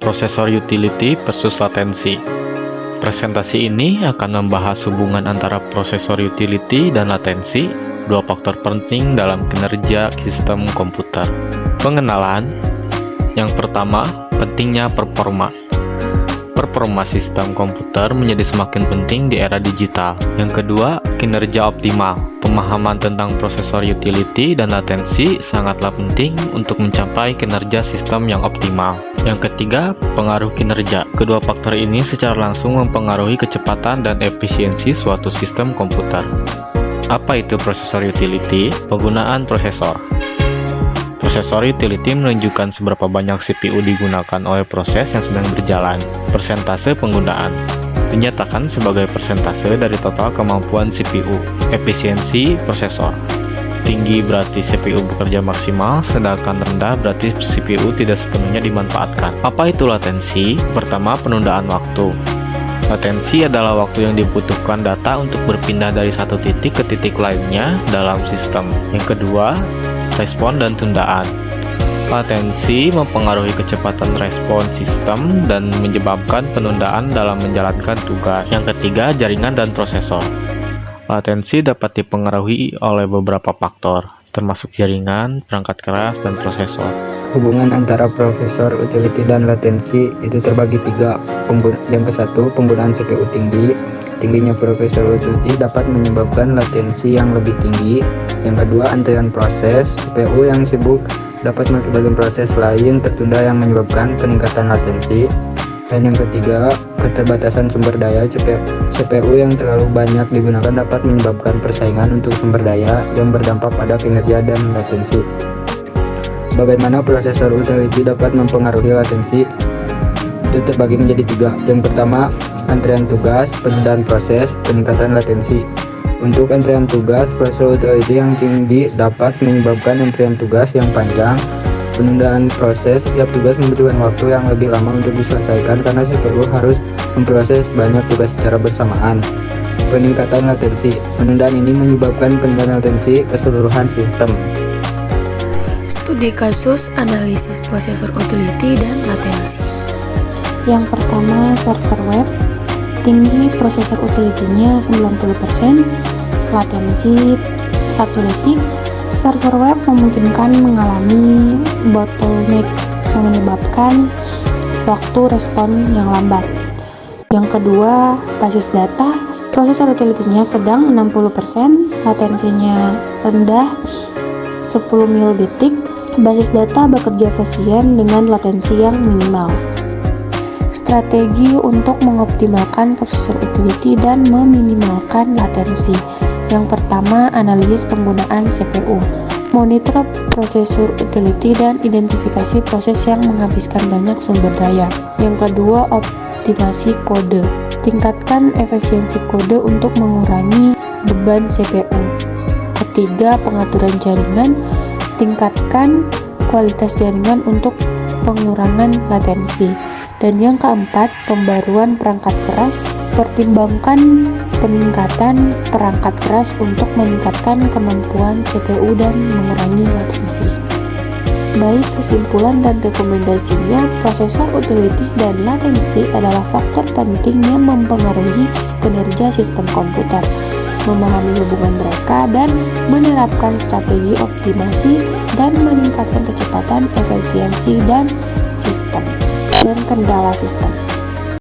Prosesor utility versus latensi. Presentasi ini akan membahas hubungan antara prosesor utility dan latensi, dua faktor penting dalam kinerja sistem komputer. Pengenalan. Yang pertama, pentingnya performa. Performa sistem komputer menjadi semakin penting di era digital. Yang kedua, kinerja optimal. Pemahaman tentang prosesor utility dan latensi sangatlah penting untuk mencapai kinerja sistem yang optimal. Yang ketiga, pengaruh kinerja. Kedua faktor ini secara langsung mempengaruhi kecepatan dan efisiensi suatu sistem komputer. Apa itu prosesor utility? Penggunaan prosesor. Prosesor utility menunjukkan seberapa banyak CPU digunakan oleh proses yang sedang berjalan. Persentase penggunaan dinyatakan sebagai persentase dari total kemampuan CPU. Efisiensi prosesor. Tinggi berarti CPU bekerja maksimal, sedangkan rendah berarti CPU tidak sepenuhnya dimanfaatkan. Apa itu latensi? Pertama, penundaan waktu. Latensi adalah waktu yang dibutuhkan data untuk berpindah dari satu titik ke titik lainnya dalam sistem. Yang kedua, respon dan tundaan. Latensi mempengaruhi kecepatan respon sistem dan menyebabkan penundaan dalam menjalankan tugas. Yang ketiga, jaringan dan prosesor. Latensi dapat dipengaruhi oleh beberapa faktor, termasuk jaringan, perangkat keras, dan prosesor. Hubungan antara prosesor utility dan latensi itu terbagi tiga. Yang ke satu, penggunaan CPU tinggi. Tingginya prosesor utility dapat menyebabkan latensi yang lebih tinggi. Yang kedua, antrian proses. CPU yang sibuk dapat mengakibatkan proses lain tertunda yang menyebabkan peningkatan latensi. Dan yang ketiga, keterbatasan sumber daya. CPU yang terlalu banyak digunakan dapat menyebabkan persaingan untuk sumber daya yang berdampak pada kinerja dan latensi. Bagaimana prosesor utility dapat mempengaruhi latensi? Itu terbagi menjadi tiga. Yang pertama, antrian tugas, penundaan proses, peningkatan latensi. Untuk antrian tugas, prosesor utility yang tinggi dapat menyebabkan antrian tugas yang panjang. Penundaan proses, setiap tugas membutuhkan waktu yang lebih lama untuk diselesaikan karena CPU harus memproses banyak tugas secara bersamaan. Peningkatan latensi, penundaan ini menyebabkan peningkatan latensi keseluruhan sistem. Studi kasus analisis prosesor utility dan latensi. Yang pertama, server web. Tinggi prosesor utility-nya 90%, latensi 1 detik. Server web memungkinkan mengalami bottleneck yang menyebabkan waktu respon yang lambat. Yang kedua, basis data. Prosesor utility-nya sedang 60%, latensinya rendah 10 milidetik. Basis data bekerja efisien dengan latensi yang minimal. Strategi untuk mengoptimalkan prosesor utility dan meminimalkan latensi. Yang pertama, analisis penggunaan CPU. Monitor prosesor utility dan identifikasi proses yang menghabiskan banyak sumber daya. Yang kedua, optimasi kode. Tingkatkan efisiensi kode untuk mengurangi beban CPU. Ketiga, pengaturan jaringan. Tingkatkan kualitas jaringan untuk pengurangan latensi. Dan yang keempat, pembaruan perangkat keras. Pertimbangkan peningkatan perangkat keras untuk meningkatkan kemampuan CPU dan mengurangi latensi. Baik, kesimpulan dan rekomendasinya, prosesor utility dan latensi adalah faktor penting yang mempengaruhi kinerja sistem komputer. Memahami hubungan mereka dan menerapkan strategi optimasi dan meningkatkan kecepatan, efisiensi, dan sistem dan kendala sistem.